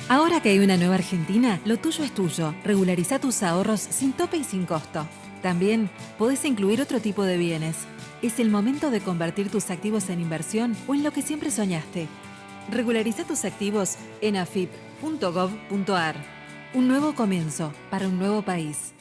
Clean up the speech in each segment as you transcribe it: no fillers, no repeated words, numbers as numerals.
Ahora que hay una nueva Argentina, lo tuyo es tuyo. Regulariza tus ahorros sin tope y sin costo. También podés incluir otro tipo de bienes. Es el momento de convertir tus activos en inversión o en lo que siempre soñaste. Regulariza tus activos en afip.gov.ar. Un nuevo comienzo para un nuevo país.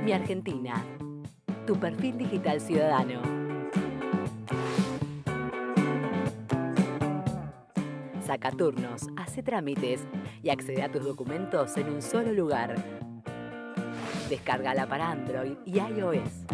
Mi Argentina, tu perfil digital ciudadano. Saca turnos, hace trámites y accede a tus documentos en un solo lugar. Descárgala para Android y iOS.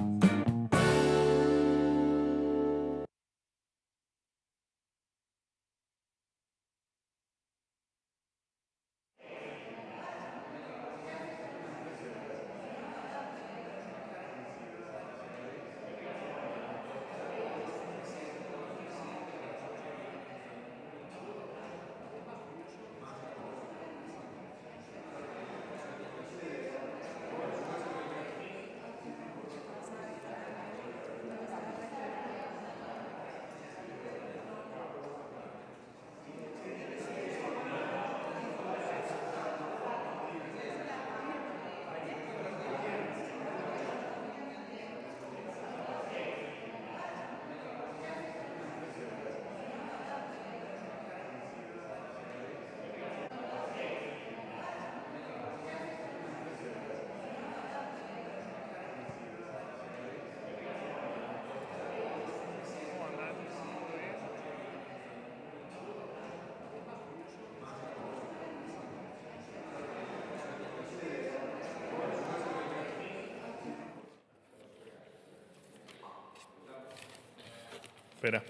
Espera.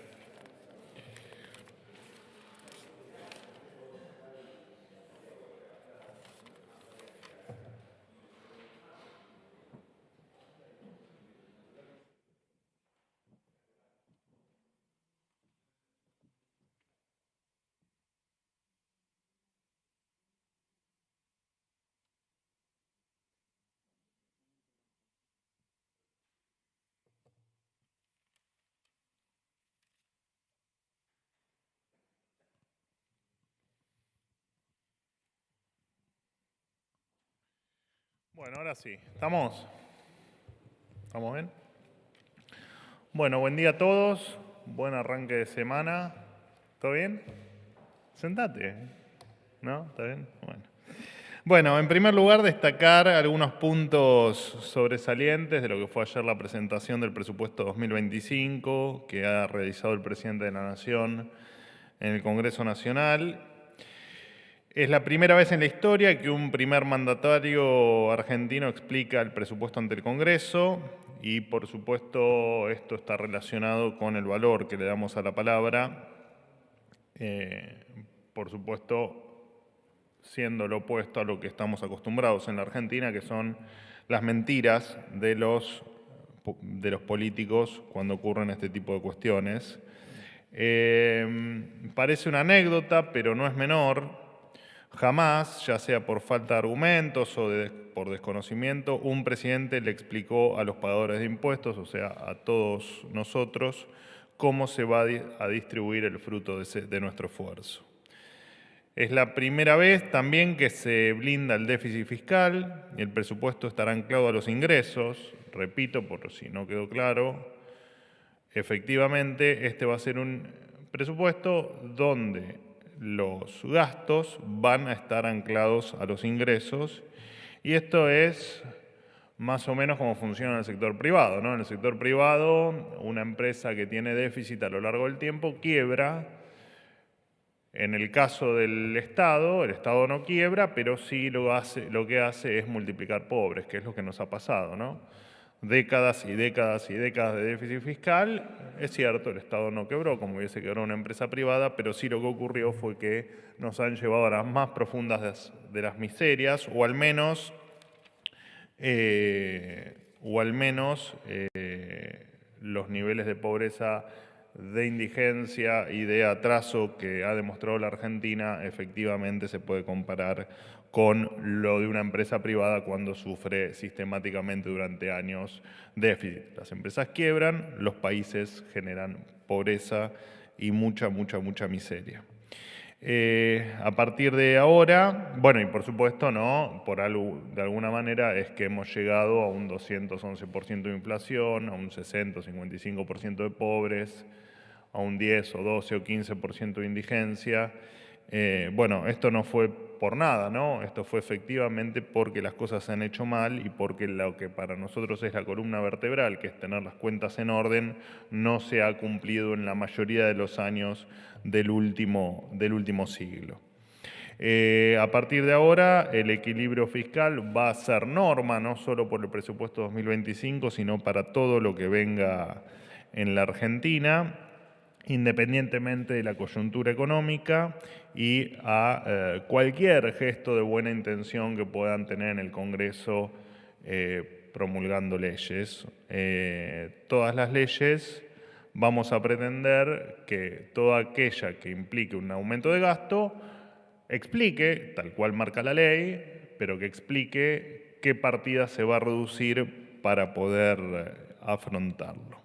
Bueno, ahora sí. ¿Estamos? ¿Estamos bien? Bueno, buen día a todos. Buen arranque de semana. ¿Todo bien? Sentate. ¿No? ¿Está bien? Bueno, en primer lugar, destacar algunos puntos sobresalientes de lo que fue ayer la presentación del presupuesto 2025 que ha realizado el presidente de la Nación en el Congreso Nacional. Es la primera vez en la historia que un primer mandatario argentino explica el presupuesto ante el Congreso y, por supuesto, esto está relacionado con el valor que le damos a la palabra, por supuesto, siendo lo opuesto a lo que estamos acostumbrados en la Argentina, que son las mentiras de los políticos cuando ocurren este tipo de cuestiones. Parece una anécdota, pero no es menor. Jamás, ya sea por falta de argumentos o por desconocimiento, un presidente le explicó a los pagadores de impuestos, o sea, a todos nosotros, cómo se va a distribuir el fruto de nuestro esfuerzo. Es la primera vez también que se blinda el déficit fiscal, el presupuesto estará anclado a los ingresos, repito por si no quedó claro, efectivamente este va a ser un presupuesto donde los gastos van a estar anclados a los ingresos y esto es más o menos como funciona en el sector privado, ¿no? En el sector privado, una empresa que tiene déficit a lo largo del tiempo quiebra. En el caso del Estado, el Estado no quiebra, pero sí lo que hace es multiplicar pobres, que es lo que nos ha pasado, ¿no? Décadas y décadas y décadas de déficit fiscal. Es cierto, el Estado no quebró, como hubiese quebrado una empresa privada, pero sí lo que ocurrió fue que nos han llevado a las más profundas de las miserias, o al menos los niveles de pobreza, de indigencia y de atraso que ha demostrado la Argentina efectivamente se puede comparar con lo de una empresa privada cuando sufre sistemáticamente durante años déficit. Las empresas quiebran, los países generan pobreza y mucha miseria. A partir de ahora, bueno, y por supuesto, ¿no? De alguna manera es que hemos llegado a un 211% de inflación, a un 60 o 55% de pobres, a un 10 o 12 o 15% de indigencia. Bueno, esto no fue por nada, ¿no? Esto fue efectivamente porque las cosas se han hecho mal y porque lo que para nosotros es la columna vertebral, que es tener las cuentas en orden, no se ha cumplido en la mayoría de los años del último siglo. A partir de ahora, el equilibrio fiscal va a ser norma, no solo por el presupuesto 2025, sino para todo lo que venga en la Argentina, independientemente de la coyuntura económica y a cualquier gesto de buena intención que puedan tener en el Congreso promulgando leyes. Todas las leyes vamos a pretender que toda aquella que implique un aumento de gasto explique, tal cual marca la ley, pero que explique qué partida se va a reducir para poder afrontarlo.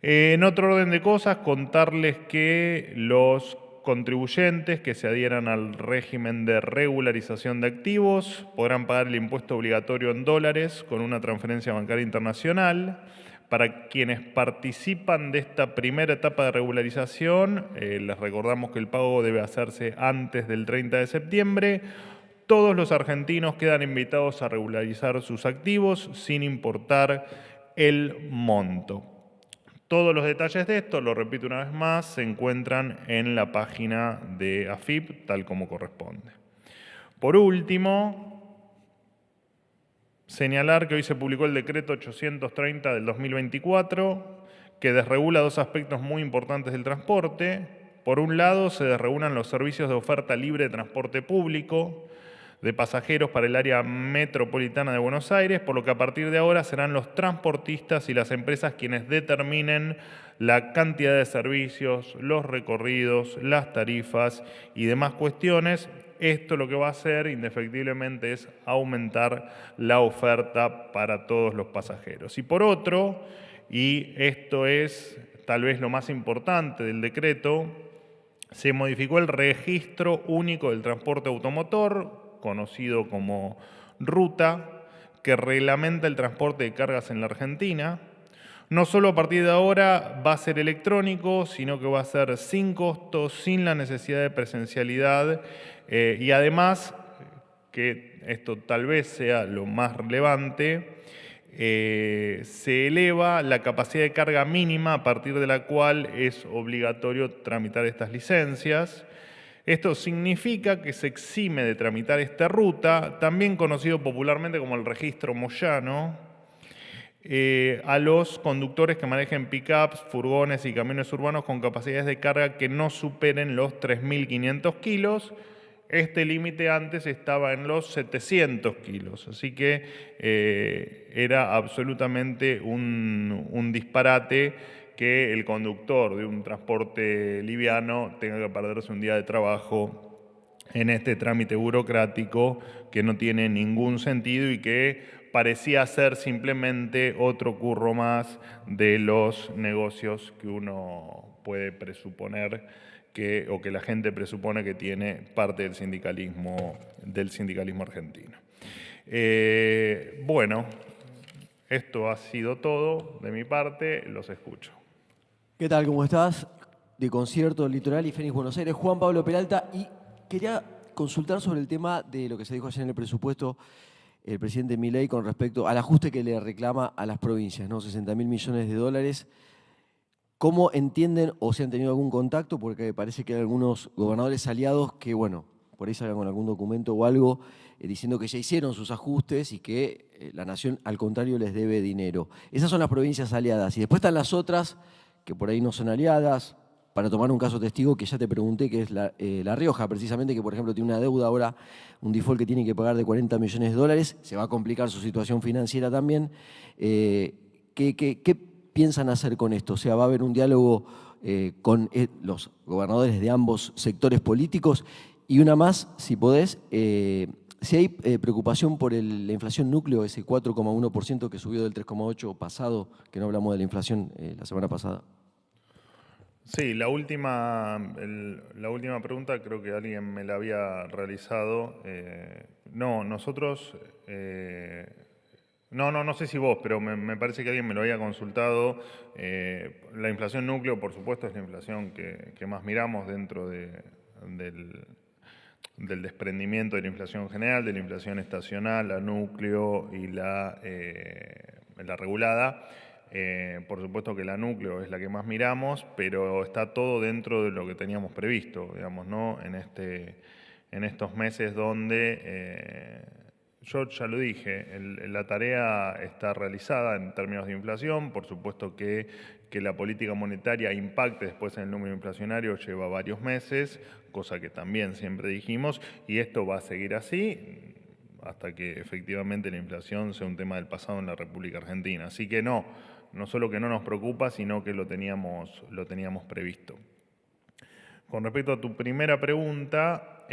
En otro orden de cosas, contarles que los contribuyentes que se adhieran al régimen de regularización de activos podrán pagar el impuesto obligatorio en dólares con una transferencia bancaria internacional. Para quienes participan de esta primera etapa de regularización, les recordamos que el pago debe hacerse antes del 30 de septiembre. Todos los argentinos quedan invitados a regularizar sus activos sin importar el monto. Todos los detalles de esto, lo repito una vez más, se encuentran en la página de AFIP, tal como corresponde. Por último, señalar que hoy se publicó el decreto 830 del 2024, que desregula dos aspectos muy importantes del transporte. Por un lado, se desregulan los servicios de oferta libre de transporte público de pasajeros para el área metropolitana de Buenos Aires, por lo que a partir de ahora serán los transportistas y las empresas quienes determinen la cantidad de servicios, los recorridos, las tarifas y demás cuestiones. Esto lo que va a hacer indefectiblemente es aumentar la oferta para todos los pasajeros. Y por otro, y esto es tal vez lo más importante del decreto, se modificó el registro único del transporte automotor, conocido como ruta, que reglamenta el transporte de cargas en la Argentina. No solo a partir de ahora va a ser electrónico, sino que va a ser sin costo, sin la necesidad de presencialidad y además, que esto tal vez sea lo más relevante, se eleva la capacidad de carga mínima a partir de la cual es obligatorio tramitar estas licencias. Esto significa que se exime de tramitar esta ruta, también conocido popularmente como el registro Moyano, a los conductores que manejen pick-ups, furgones y camiones urbanos con capacidades de carga que no superen los 3.500 kilos. Este límite antes estaba en los 700 kilos, así que era absolutamente un disparate que el conductor de un transporte liviano tenga que perderse un día de trabajo en este trámite burocrático que no tiene ningún sentido y que parecía ser simplemente otro curro más de los negocios que uno puede presuponer o que la gente presupone que tiene parte del sindicalismo argentino. Bueno, esto ha sido todo de mi parte, los escucho. ¿Qué tal? ¿Cómo estás? De Concierto Litoral y Fénix Buenos Aires, Juan Pablo Peralta. Y quería consultar sobre el tema de lo que se dijo ayer en el presupuesto el presidente Milei con respecto al ajuste que le reclama a las provincias, ¿no? 60.000 millones de dólares. ¿Cómo entienden o si han tenido algún contacto? Porque parece que hay algunos gobernadores aliados que, bueno, por ahí salgan con algún documento o algo diciendo que ya hicieron sus ajustes y que la nación, al contrario, les debe dinero. Esas son las provincias aliadas. Y después están las otras que por ahí no son aliadas. Para tomar un caso testigo que ya te pregunté, que es La Rioja, precisamente, que por ejemplo tiene una deuda ahora, un default que tiene que pagar de 40 millones de dólares. Se va a complicar su situación financiera también. ¿Qué piensan hacer con esto? O sea, ¿va a haber un diálogo con los gobernadores de ambos sectores políticos? Y una más, si podés, si hay preocupación por la inflación núcleo, ese 4,1% que subió del 3,8% pasado, que no hablamos de la inflación la semana pasada. Sí, la última pregunta creo que alguien me la había realizado. No, nosotros... No sé si vos, pero me parece que alguien me lo había consultado. La inflación núcleo, por supuesto, es la inflación que más miramos dentro del desprendimiento de la inflación general, de la inflación estacional, la núcleo y la regulada. Por supuesto que la núcleo es la que más miramos, pero está todo dentro de lo que teníamos previsto, digamos, ¿no? En estos meses donde... Yo ya lo dije, la tarea está realizada en términos de inflación. Por supuesto que la política monetaria impacte después en el número inflacionario lleva varios meses, cosa que también siempre dijimos, y esto va a seguir así hasta que efectivamente la inflación sea un tema del pasado en la República Argentina. Así que no solo que no nos preocupa, sino que lo teníamos previsto. Con respecto a tu primera pregunta...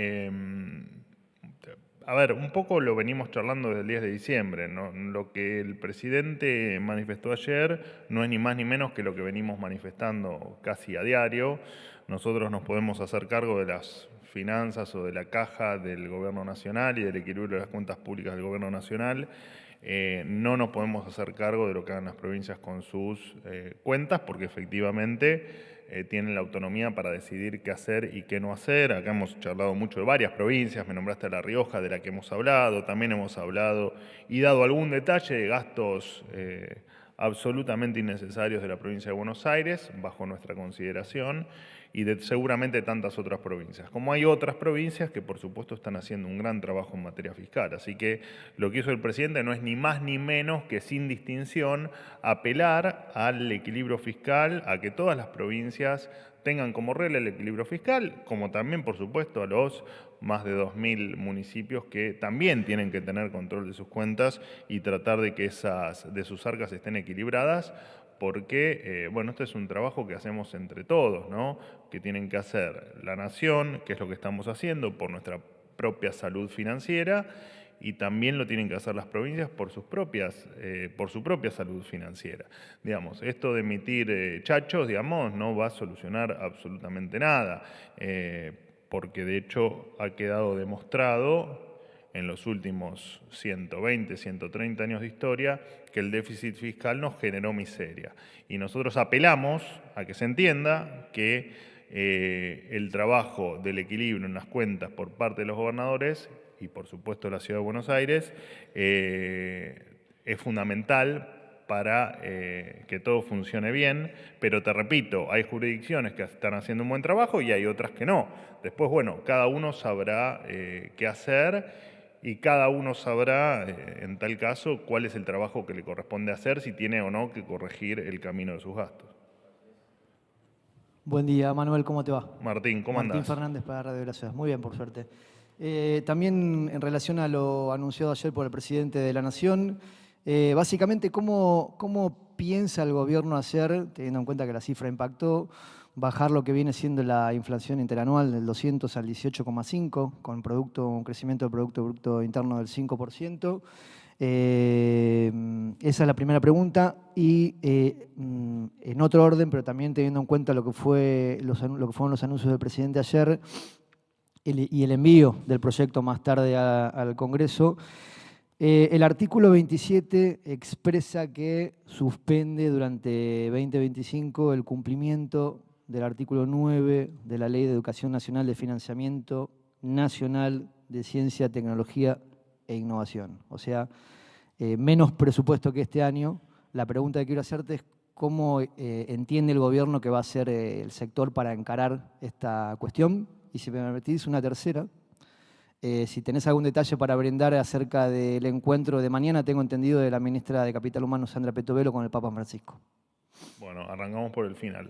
A ver, un poco lo venimos charlando desde el 10 de diciembre, ¿no? Lo que el presidente manifestó ayer no es ni más ni menos que lo que venimos manifestando casi a diario. Nosotros nos podemos hacer cargo de las finanzas o de la caja del Gobierno Nacional y del equilibrio de las cuentas públicas del Gobierno Nacional. No nos podemos hacer cargo de lo que hagan las provincias con sus cuentas, porque efectivamente... tienen la autonomía para decidir qué hacer y qué no hacer. Acá hemos charlado mucho de varias provincias, me nombraste a La Rioja, de la que hemos hablado, también hemos hablado y dado algún detalle de gastos absolutamente innecesarios de la provincia de Buenos Aires, bajo nuestra consideración, y de seguramente tantas otras provincias. Como hay otras provincias que por supuesto están haciendo un gran trabajo en materia fiscal. Así que lo que hizo el presidente no es ni más ni menos que sin distinción apelar al equilibrio fiscal, a que todas las provincias tengan como regla el equilibrio fiscal, como también por supuesto a los más de 2.000 municipios que también tienen que tener control de sus cuentas y tratar de que de sus arcas estén equilibradas, porque, bueno, este es un trabajo que hacemos entre todos, ¿no? Que tienen que hacer la nación, que es lo que estamos haciendo por nuestra propia salud financiera, y también lo tienen que hacer las provincias por su propia salud financiera. Digamos, esto de emitir chachos, digamos, no va a solucionar absolutamente nada, porque de hecho ha quedado demostrado en los últimos 120, 130 años de historia, que el déficit fiscal nos generó miseria. Y nosotros apelamos a que se entienda que el trabajo del equilibrio en las cuentas por parte de los gobernadores y por supuesto la Ciudad de Buenos Aires es fundamental para que todo funcione bien, pero te repito, hay jurisdicciones que están haciendo un buen trabajo y hay otras que no. Después, bueno, cada uno sabrá qué hacer y cada uno sabrá, en tal caso, cuál es el trabajo que le corresponde hacer, si tiene o no que corregir el camino de sus gastos. Buen día, Manuel, ¿cómo te va? Martín, ¿cómo andás? Martín Fernández para Radio de la Ciudad. Muy bien, por suerte. También en relación a lo anunciado ayer por el presidente de la Nación, básicamente, ¿cómo piensa el gobierno hacer, teniendo en cuenta que la cifra impactó, bajar lo que viene siendo la inflación interanual del 200 al 18,5, con un crecimiento del Producto Bruto Interno del 5%? Esa es la primera pregunta. Y en otro orden, pero también teniendo en cuenta lo que fueron los anuncios del presidente ayer y el envío del proyecto más tarde al Congreso, el artículo 27 expresa que suspende durante 2025 el cumplimiento del artículo 9 de la Ley de Educación Nacional de Financiamiento Nacional de Ciencia, Tecnología e Innovación. O sea, menos presupuesto que este año. La pregunta que quiero hacerte es cómo entiende el gobierno que va a ser el sector para encarar esta cuestión. Y si me permitís una tercera, si tenés algún detalle para brindar acerca del encuentro de mañana, tengo entendido, de la ministra de Capital Humano, Sandra Petovelo, con el Papa Francisco. Bueno, arrancamos por el final.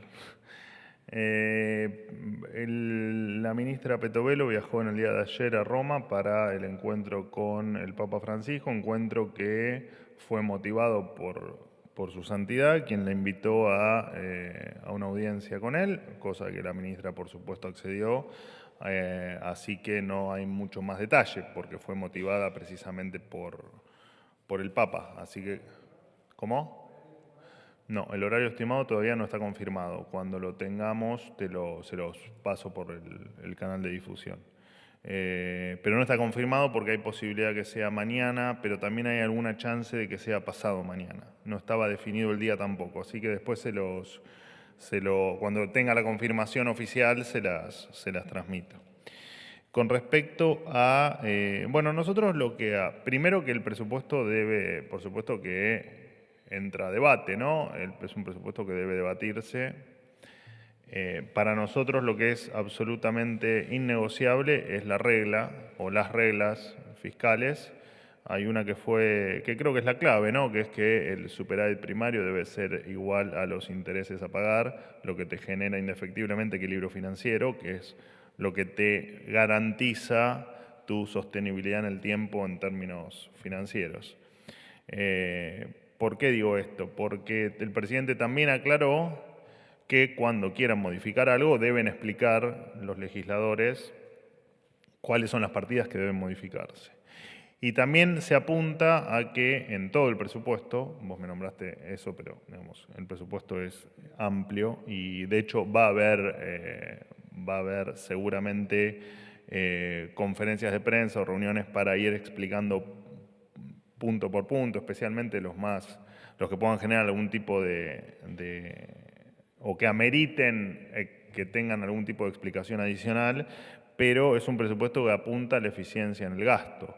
La ministra Petovelo viajó en el día de ayer a Roma para el encuentro con el Papa Francisco, encuentro que fue motivado por su santidad, quien la invitó a una audiencia con él, cosa que la ministra por supuesto accedió, así que no hay mucho más detalle, porque fue motivada precisamente por el Papa. Así que, ¿cómo? No, el horario estimado todavía no está confirmado. Cuando lo tengamos, se los paso por el canal de difusión. Pero no está confirmado porque hay posibilidad que sea mañana, pero también hay alguna chance de que sea pasado mañana. No estaba definido el día tampoco, así que después cuando tenga la confirmación oficial se las transmito. Con respecto a, bueno, nosotros primero que el presupuesto debe, por supuesto que entra a debate, ¿no? Es un presupuesto que debe debatirse. Para nosotros lo que es absolutamente innegociable es la regla o las reglas fiscales. Hay una que creo que es la clave, ¿no? Que es que el superávit primario debe ser igual a los intereses a pagar, lo que te genera indefectiblemente equilibrio financiero, que es lo que te garantiza tu sostenibilidad en el tiempo en términos financieros. ¿Por qué digo esto? Porque el presidente también aclaró que cuando quieran modificar algo deben explicar los legisladores cuáles son las partidas que deben modificarse. Y también se apunta a que en todo el presupuesto, vos me nombraste eso, pero digamos, el presupuesto es amplio y de hecho va a haber seguramente conferencias de prensa o reuniones para ir explicando punto por punto, especialmente los que puedan generar algún tipo o que ameriten que tengan algún tipo de explicación adicional, pero es un presupuesto que apunta a la eficiencia en el gasto.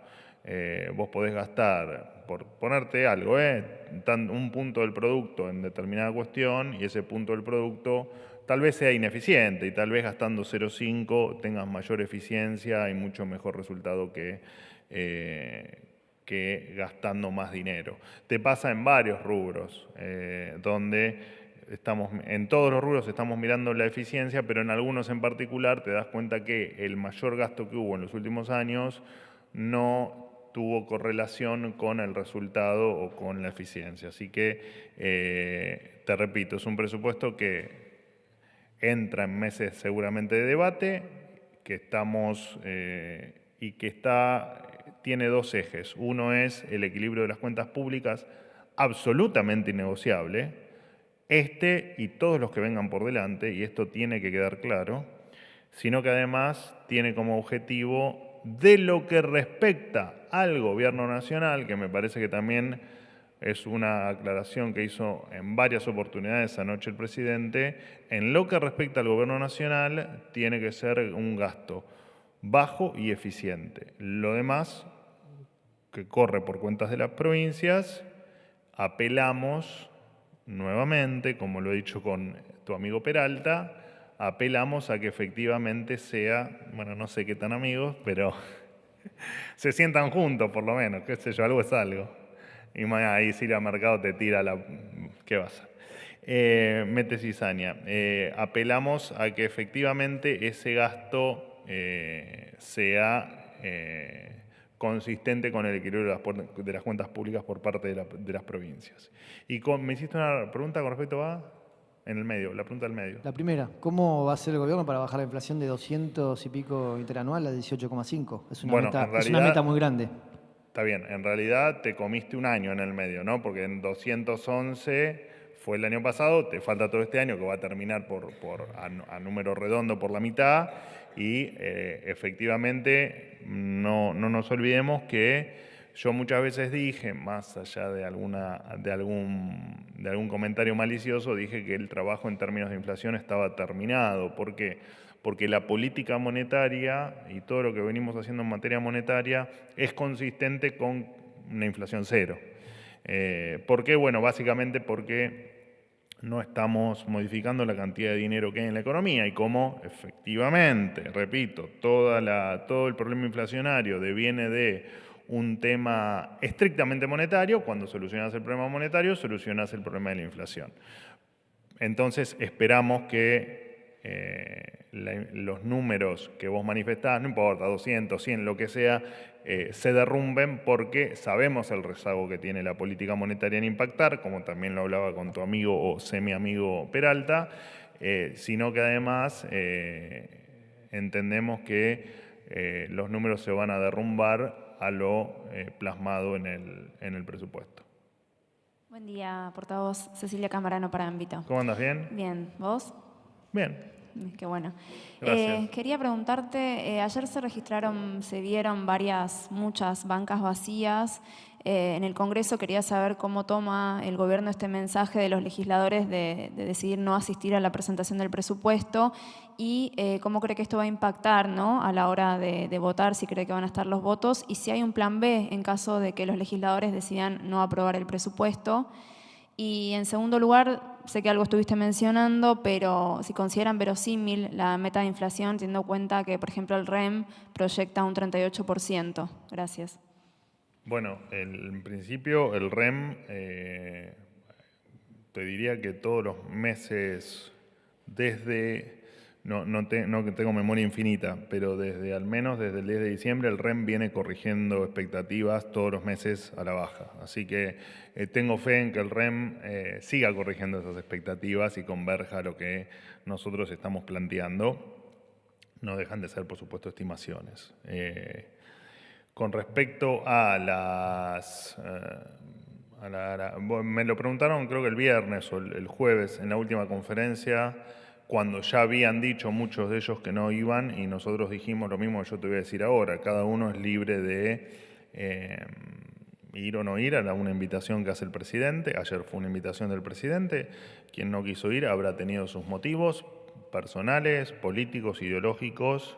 vos podés gastar, por ponerte algo, un punto del producto en determinada cuestión y ese punto del producto tal vez sea ineficiente y tal vez gastando 0,5 tengas mayor eficiencia y mucho mejor resultado que gastando más dinero. Te pasa en varios rubros, donde en todos los rubros estamos mirando la eficiencia, pero en algunos en particular te das cuenta que el mayor gasto que hubo en los últimos años no tuvo correlación con el resultado o con la eficiencia. Así que, te repito, es un presupuesto que entra en meses seguramente de debate, que estamos y que tiene dos ejes. Uno es el equilibrio de las cuentas públicas, absolutamente innegociable, y todos los que vengan por delante, y esto tiene que quedar claro, sino que además tiene como objetivo, de lo que respecta al gobierno nacional, que me parece que también es una aclaración que hizo en varias oportunidades anoche el presidente, en lo que respecta al gobierno nacional tiene que ser un gasto bajo y eficiente. Lo demás, que corre por cuentas de las provincias, apelamos nuevamente, como lo he dicho con tu amigo Peralta, apelamos a que efectivamente sea, bueno, no sé qué tan amigos, pero se sientan juntos por lo menos, qué sé yo, algo es algo. Y ahí Silvia Mercado te tira la... ¿Qué vas a mete cizaña. Apelamos a que efectivamente ese gasto sea consistente con el equilibrio de las cuentas públicas por parte de las provincias. Y me hiciste una pregunta con respecto a... En el medio, la pregunta del medio. La primera, ¿cómo va a hacer el gobierno para bajar la inflación de 200 y pico interanual a 18,5? Es una meta muy grande. Está bien, en realidad te comiste un año en el medio, ¿no? Porque en 211 fue el año pasado, te falta todo este año que va a terminar a número redondo por la mitad y efectivamente no nos olvidemos que yo muchas veces dije, más allá de algún comentario malicioso, dije que el trabajo en términos de inflación estaba terminado. ¿Por qué? Porque la política monetaria y todo lo que venimos haciendo en materia monetaria es consistente con una inflación cero. ¿Por qué? Bueno, básicamente porque no estamos modificando la cantidad de dinero que hay en la economía y como efectivamente, repito, todo el problema inflacionario deviene de un tema estrictamente monetario, cuando solucionas el problema monetario, solucionas el problema de la inflación. Entonces esperamos que los números que vos manifestás, no importa, 200, 100, lo que sea, se derrumben porque sabemos el rezago que tiene la política monetaria en impactar, como también lo hablaba con tu amigo o semi-amigo Peralta, sino que además entendemos que los números se van a derrumbar a lo plasmado en el presupuesto. Buen día, portavoz. Cecilia Camarano para Ámbito. ¿Cómo andas? ¿Bien? Bien. ¿Vos? Bien. Qué bueno. Gracias. Quería preguntarte, ayer se vieron muchas bancas vacías. En el Congreso quería saber cómo toma el gobierno este mensaje de los legisladores de decidir no asistir a la presentación del presupuesto y cómo cree que esto va a impactar, ¿no?, a la hora de votar, si cree que van a estar los votos y si hay un plan B en caso de que los legisladores decidan no aprobar el presupuesto. Y en segundo lugar, sé que algo estuviste mencionando, pero si consideran verosímil la meta de inflación, teniendo en cuenta que, por ejemplo, el REM proyecta un 38%. Gracias. Bueno, en principio el REM, te diría que todos los meses, no tengo memoria infinita, pero al menos desde el 10 de diciembre el REM viene corrigiendo expectativas todos los meses a la baja. Así que tengo fe en que el REM siga corrigiendo esas expectativas y converja a lo que nosotros estamos planteando. No dejan de ser, por supuesto, estimaciones. Con respecto a me lo preguntaron creo que el viernes o el jueves en la última conferencia, cuando ya habían dicho muchos de ellos que no iban y nosotros dijimos lo mismo que yo te voy a decir ahora. Cada uno es libre de ir o no ir a una invitación que hace el presidente. Ayer fue una invitación del presidente. Quien no quiso ir habrá tenido sus motivos personales, políticos, ideológicos,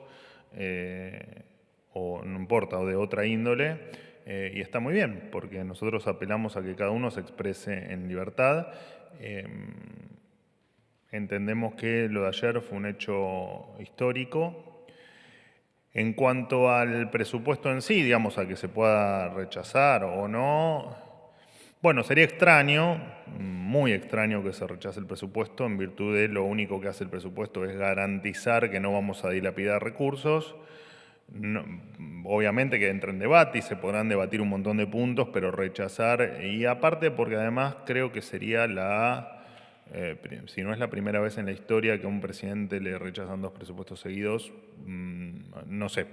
o no importa, o de otra índole. y está muy bien, porque nosotros apelamos a que cada uno se exprese en libertad. Entendemos que lo de ayer fue un hecho histórico. En cuanto al presupuesto en sí, digamos, a que se pueda rechazar o no, bueno, sería extraño, muy extraño que se rechace el presupuesto, en virtud de lo único que hace el presupuesto es garantizar que no vamos a dilapidar recursos. No, obviamente que entra en debate y se podrán debatir un montón de puntos, pero rechazar, y aparte porque además creo que sería si no es la primera vez en la historia que a un presidente le rechazan 2 presupuestos seguidos, no sé,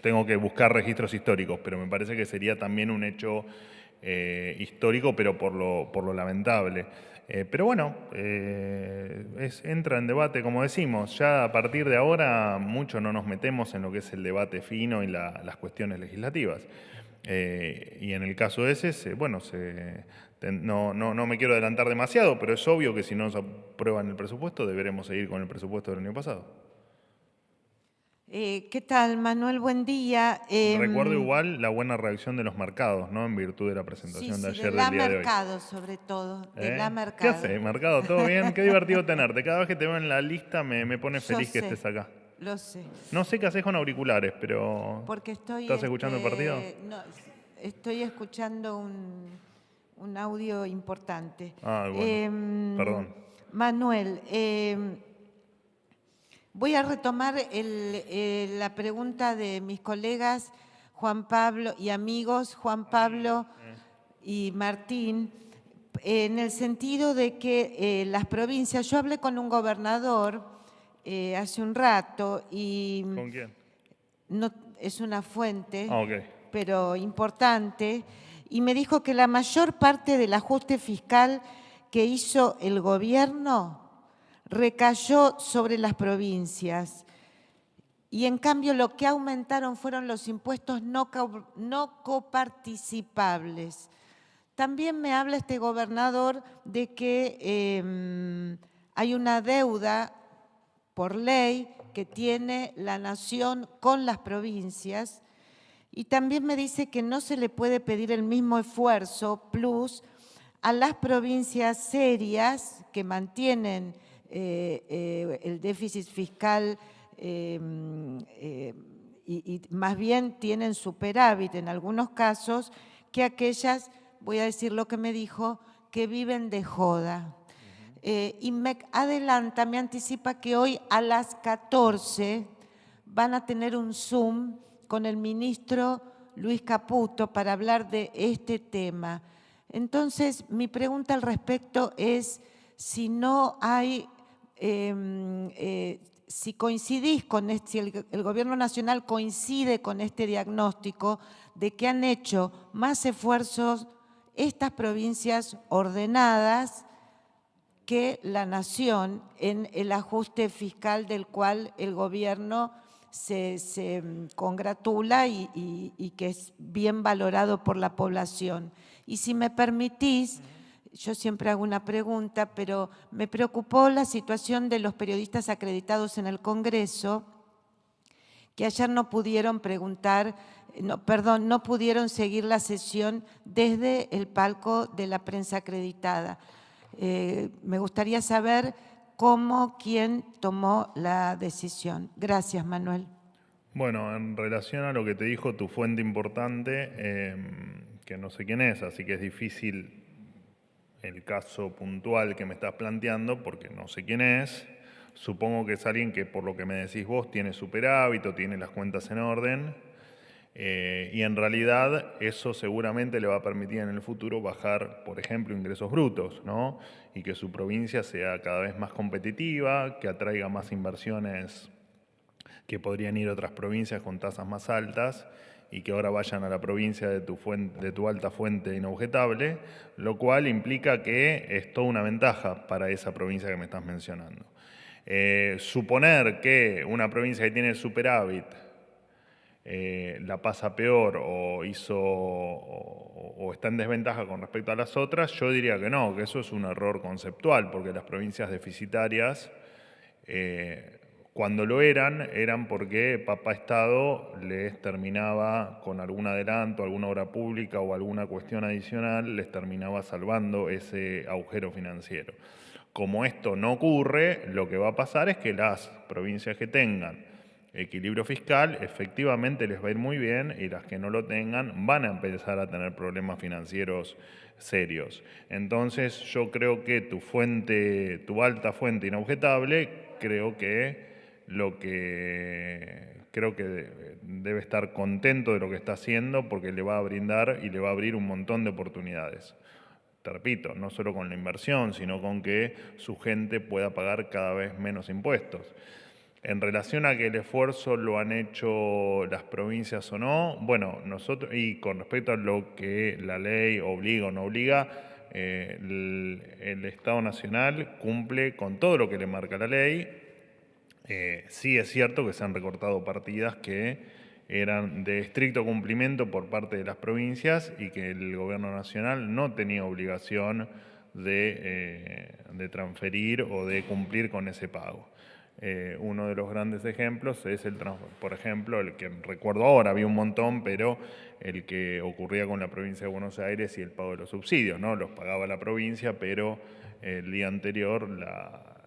tengo que buscar registros históricos, pero me parece que sería también un hecho histórico, pero por lo lamentable. Pero bueno, entra en debate, como decimos, ya a partir de ahora mucho no nos metemos en lo que es el debate fino y las cuestiones legislativas. Y en el caso ese, bueno, no me quiero adelantar demasiado, pero es obvio que si no se aprueba el presupuesto, deberemos seguir con el presupuesto del año pasado. ¿Qué tal, Manuel? Buen día. Recuerdo igual la buena reacción de los mercados, ¿no? En virtud de la presentación de ayer del día de hoy. Mercado, sobre todo. De la Mercado. ¿Qué haces, Mercado? ¿Todo bien? Qué divertido tenerte. Cada vez que te veo en la lista me pone feliz que estés acá. Lo sé. No sé qué haces con auriculares, pero... Porque ¿Estás escuchando el partido? No, estoy escuchando un audio importante. Ah, bueno. Perdón. Manuel, voy a retomar la pregunta de mis colegas Juan Pablo y amigos, Juan Pablo y Martín, en el sentido de que las provincias, yo hablé con un gobernador hace un rato y… ¿Con quién? No, es una fuente, ok. pero importante, y me dijo que la mayor parte del ajuste fiscal que hizo el gobierno recayó sobre las provincias y en cambio lo que aumentaron fueron los impuestos no coparticipables. También me habla este gobernador de que hay una deuda por ley que tiene la nación con las provincias y también me dice que no se le puede pedir el mismo esfuerzo plus a las provincias serias que mantienen el déficit fiscal y más bien tienen superávit en algunos casos que aquellas, voy a decir lo que me dijo, que viven de joda. Y me adelanta, me anticipa que hoy a las 14 van a tener un Zoom con el ministro Luis Caputo para hablar de este tema. Entonces, mi pregunta al respecto es si no hay… si coincidís con si el Gobierno Nacional coincide con este diagnóstico de que han hecho más esfuerzos estas provincias ordenadas que la Nación en el ajuste fiscal del cual el Gobierno se congratula y que es bien valorado por la población. Y si me permitís… Yo siempre hago una pregunta, pero me preocupó la situación de los periodistas acreditados en el Congreso, que ayer no pudieron no pudieron seguir la sesión desde el palco de la prensa acreditada. Me gustaría saber quién tomó la decisión. Gracias, Manuel. Bueno, en relación a lo que te dijo tu fuente importante, que no sé quién es, así que es difícil el caso puntual que me estás planteando, porque no sé quién es. Supongo que es alguien que, por lo que me decís vos, tiene superávit o tiene las cuentas en orden. Y en realidad eso seguramente le va a permitir en el futuro bajar, por ejemplo, ingresos brutos, ¿no? Y que su provincia sea cada vez más competitiva, que atraiga más inversiones que podrían ir a otras provincias con tasas más altas y que ahora vayan a la provincia de tu alta fuente inobjetable, lo cual implica que es toda una ventaja para esa provincia que me estás mencionando. Suponer que una provincia que tiene superávit la pasa peor o está en desventaja con respecto a las otras, yo diría que no, que eso es un error conceptual, porque las provincias deficitarias Cuando lo eran porque Papá Estado les terminaba con algún adelanto, alguna obra pública o alguna cuestión adicional, les terminaba salvando ese agujero financiero. Como esto no ocurre, lo que va a pasar es que las provincias que tengan equilibrio fiscal efectivamente les va a ir muy bien y las que no lo tengan van a empezar a tener problemas financieros serios. Entonces yo creo que tu alta fuente inobjetable, creo que debe estar contento de lo que está haciendo porque le va a brindar y le va a abrir un montón de oportunidades. Te repito, no solo con la inversión, sino con que su gente pueda pagar cada vez menos impuestos. En relación a que el esfuerzo lo han hecho las provincias o no, bueno, nosotros, y con respecto a lo que la ley obliga o no obliga, el Estado Nacional cumple con todo lo que le marca la ley. Sí es cierto que se han recortado partidas que eran de estricto cumplimiento por parte de las provincias y que el gobierno nacional no tenía obligación de transferir o de cumplir con ese pago. Uno de los grandes ejemplos es por ejemplo, el que recuerdo ahora, había un montón, pero el que ocurría con la provincia de Buenos Aires y el pago de los subsidios, ¿no? Los pagaba la provincia, pero el día anterior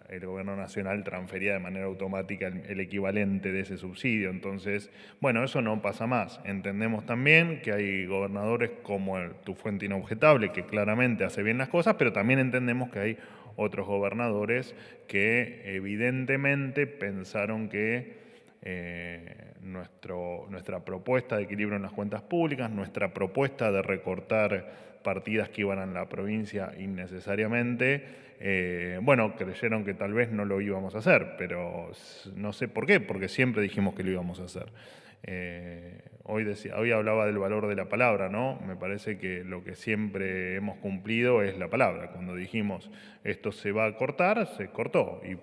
el gobierno nacional transfería de manera automática el equivalente de ese subsidio. Entonces, bueno, eso no pasa más. Entendemos también que hay gobernadores como tu fuente inobjetable, que claramente hace bien las cosas, pero también entendemos que hay otros gobernadores que evidentemente pensaron que nuestra propuesta de equilibrio en las cuentas públicas, nuestra propuesta de recortar partidas que iban a la provincia innecesariamente, bueno, creyeron que tal vez no lo íbamos a hacer, pero no sé por qué, porque siempre dijimos que lo íbamos a hacer. Hoy hablaba del valor de la palabra, ¿no? Me parece que lo que siempre hemos cumplido es la palabra. Cuando dijimos esto se va a cortar, se cortó. Y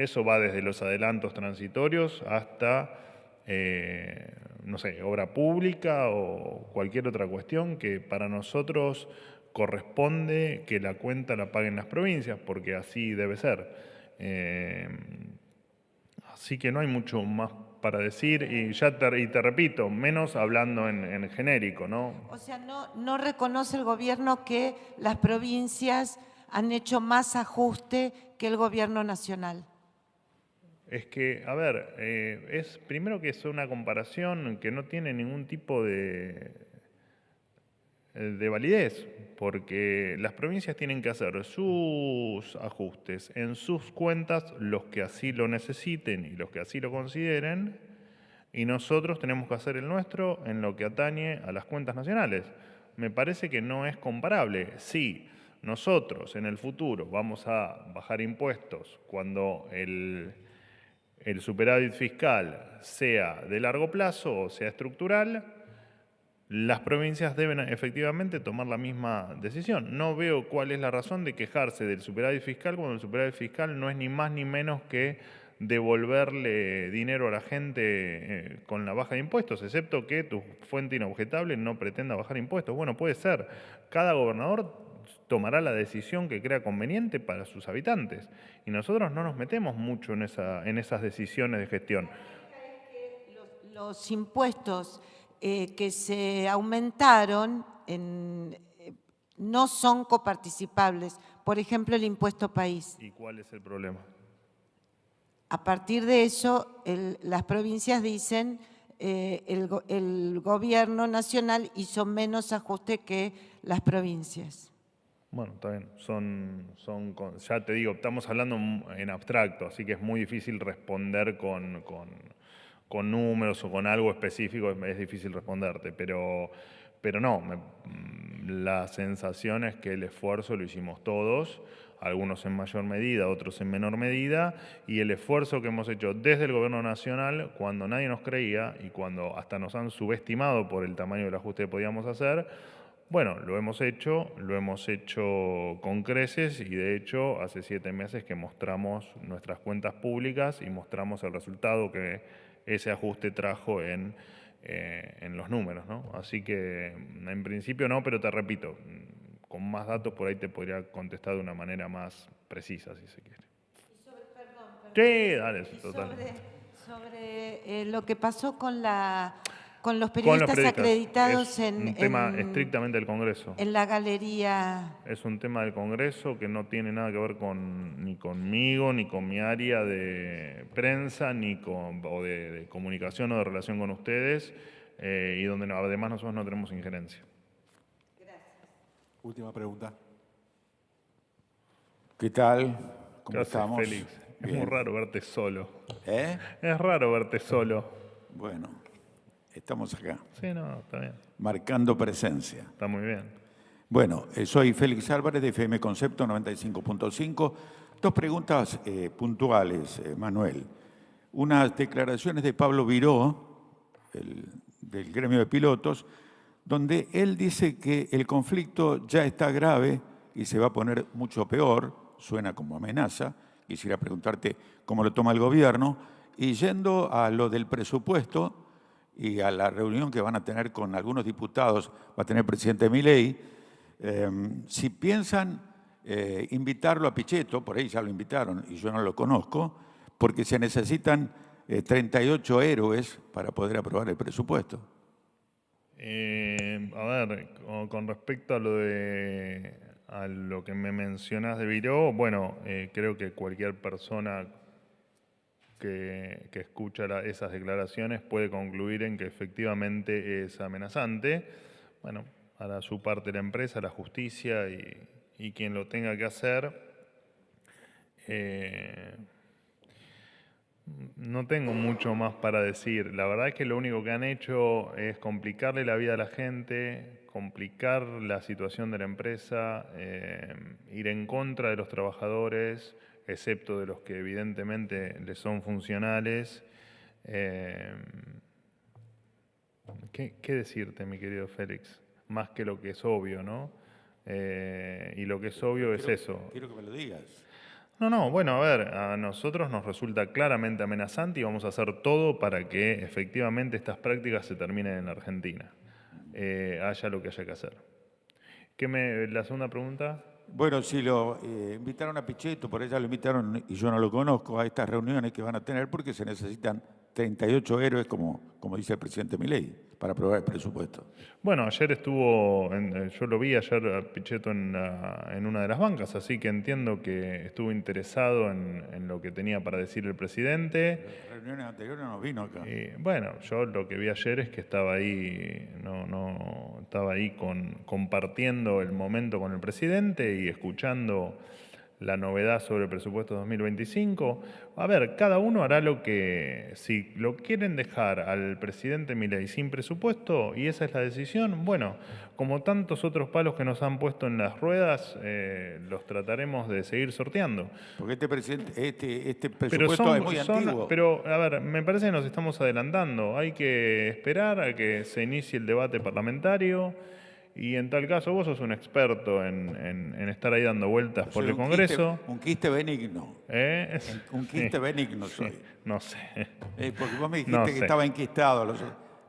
eso va desde los adelantos transitorios hasta, no sé, obra pública o cualquier otra cuestión que para nosotros corresponde que la cuenta la paguen las provincias, porque así debe ser. Así que no hay mucho más para decir y te repito, menos hablando en genérico, ¿no? O sea, no reconoce el gobierno que las provincias han hecho más ajuste que el gobierno nacional. Es que, a ver, primero que es una comparación que no tiene ningún tipo de validez, porque las provincias tienen que hacer sus ajustes en sus cuentas, los que así lo necesiten y los que así lo consideren, y nosotros tenemos que hacer el nuestro en lo que atañe a las cuentas nacionales. Me parece que no es comparable. Si nosotros en el futuro vamos a bajar impuestos cuando el superávit fiscal sea de largo plazo o sea estructural, las provincias deben efectivamente tomar la misma decisión. No veo cuál es la razón de quejarse del superávit fiscal cuando el superávit fiscal no es ni más ni menos que devolverle dinero a la gente con la baja de impuestos, excepto que tu fuente inobjetable no pretenda bajar impuestos. Bueno, puede ser. Cada gobernador tomará la decisión que crea conveniente para sus habitantes. Y nosotros no nos metemos mucho en esas decisiones de gestión. Los impuestos que se aumentaron no son coparticipables. Por ejemplo, el impuesto país. ¿Y cuál es el problema? A partir de eso, las provincias dicen el gobierno nacional hizo menos ajuste que las provincias. Bueno, está bien. Ya te digo, estamos hablando en abstracto, así que es muy difícil responder con números o con algo específico, es difícil responderte, pero no, la sensación es que el esfuerzo lo hicimos todos, algunos en mayor medida, otros en menor medida, y el esfuerzo que hemos hecho desde el gobierno nacional, cuando nadie nos creía y cuando hasta nos han subestimado por el tamaño del ajuste que podíamos hacer, bueno, lo hemos hecho con creces y de hecho hace 7 meses que mostramos nuestras cuentas públicas y mostramos el resultado que ese ajuste trajo en los números, ¿no? Así que en principio no, pero te repito, con más datos por ahí te podría contestar de una manera más precisa, si se quiere. Sí, dale, total. Sobre lo que pasó con los Con los periodistas periodistas. acreditados Es un tema estrictamente del Congreso. en la galería. Es un tema del Congreso que no tiene nada que ver ni conmigo, ni con mi área de prensa, o de comunicación o de relación con ustedes, y donde además nosotros no tenemos injerencia. Última pregunta. ¿Qué tal? ¿Qué ¿Cómo haces, estamos? Félix? Es Bien. muy raro verte solo. ¿Eh? Es raro verte solo. Bueno, estamos acá, Sí, no, está bien. marcando presencia. Está muy bien. Bueno, soy Félix Álvarez de FM Concepto 95.5. Dos preguntas puntuales, Manuel. Unas declaraciones de Pablo Viró, del gremio de pilotos, donde él dice que el conflicto ya está grave y se va a poner mucho peor, suena como amenaza. Quisiera preguntarte cómo lo toma el gobierno. Y yendo a lo del presupuesto y a la reunión que van a tener con algunos diputados, va a tener el presidente Milei, si piensan invitarlo a Pichetto, por ahí ya lo invitaron y yo no lo conozco, porque se necesitan 38 héroes para poder aprobar el presupuesto. A ver, con respecto a lo que me mencionás de Viró, bueno, creo que cualquier persona que escucha esas declaraciones puede concluir en que efectivamente es amenazante. Bueno, hará su parte la empresa, la justicia y quien lo tenga que hacer. No tengo mucho más para decir. La verdad es que lo único que han hecho es complicarle la vida a la gente, complicar la situación de la empresa, ir en contra de los trabajadores, excepto de los que evidentemente les son funcionales. ¿Qué decirte, mi querido Félix? Más que lo que es obvio, ¿no? Y lo que es obvio es eso. Quiero que me lo digas. No, bueno, a ver, a nosotros nos resulta claramente amenazante y vamos a hacer todo para que efectivamente estas prácticas se terminen en la Argentina, haya lo que haya que hacer. ¿La segunda pregunta? Bueno, si lo invitaron a Pichetto, por ella lo invitaron y yo no lo conozco, a estas reuniones que van a tener porque se necesitan 38 héroes, como dice el presidente Milei, para aprobar el presupuesto. Bueno, ayer yo lo vi ayer a Pichetto en una de las bancas, así que entiendo que estuvo interesado en lo que tenía para decir el presidente. En reuniones anteriores no vino acá. Bueno, yo lo que vi ayer es que estaba ahí, estaba ahí compartiendo el momento con el presidente y escuchando la novedad sobre el presupuesto 2025. A ver, cada uno hará si lo quieren dejar al presidente Milei sin presupuesto y esa es la decisión, bueno, como tantos otros palos que nos han puesto en las ruedas, los trataremos de seguir sorteando. Porque este presupuesto es muy antiguo. Pero, a ver, me parece que nos estamos adelantando. Hay que esperar a que se inicie el debate parlamentario. Y en tal caso, vos sos un experto en estar ahí dando vueltas por el Congreso. Un quiste benigno. Un quiste benigno soy. No sé. Porque vos me dijiste que estaba enquistado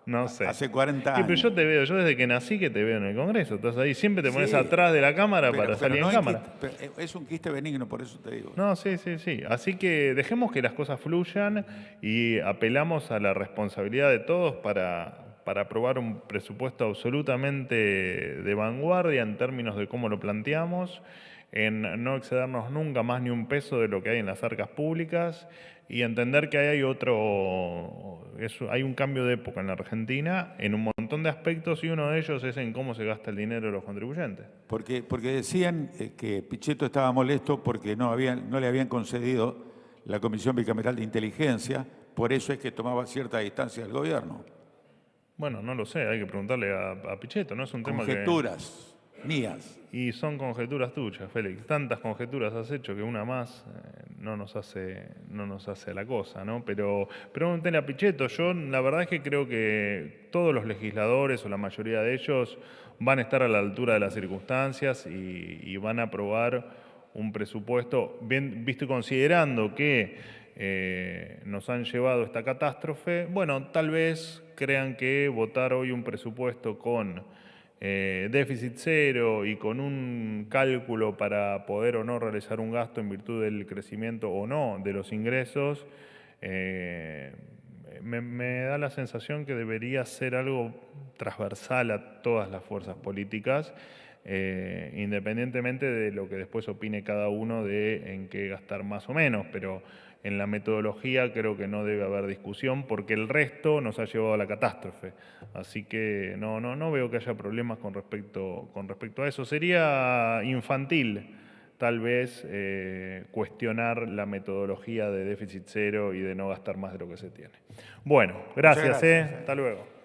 no sé. hace 40 años. Pero yo te veo, yo desde que nací que te veo en el Congreso. Estás ahí, siempre te pones atrás de la cámara para salir en cámara. Es un quiste benigno, por eso te digo. No, sí. Así que dejemos que las cosas fluyan y apelamos a la responsabilidad de todos para aprobar un presupuesto absolutamente de vanguardia en términos de cómo lo planteamos, en no excedernos nunca más ni un peso de lo que hay en las arcas públicas y entender que hay un cambio de época en la Argentina en un montón de aspectos y uno de ellos es en cómo se gasta el dinero de los contribuyentes. Porque decían que Pichetto estaba molesto porque no le habían concedido la Comisión Bicameral de Inteligencia, por eso es que tomaba cierta distancia del gobierno. Bueno, no lo sé, hay que preguntarle a Pichetto, ¿no? Es un tema Conjeturas mías. Y son conjeturas tuyas, Félix. Tantas conjeturas has hecho que una más no nos hace a la cosa, ¿no? Pero pregúntenle a Pichetto. Yo la verdad es que creo que todos los legisladores o la mayoría de ellos van a estar a la altura de las circunstancias y van a aprobar un presupuesto, bien visto y considerando que nos han llevado a esta catástrofe. Bueno, tal vez crean que votar hoy un presupuesto con déficit cero y con un cálculo para poder o no realizar un gasto en virtud del crecimiento o no de los ingresos, me da la sensación que debería ser algo transversal a todas las fuerzas políticas, independientemente de lo que después opine cada uno de en qué gastar más o menos, pero en la metodología creo que no debe haber discusión porque el resto nos ha llevado a la catástrofe. Así que no veo que haya problemas con respecto a eso. Sería infantil tal vez cuestionar la metodología de déficit cero y de no gastar más de lo que se tiene. Bueno, gracias. Muchas gracias. Hasta luego.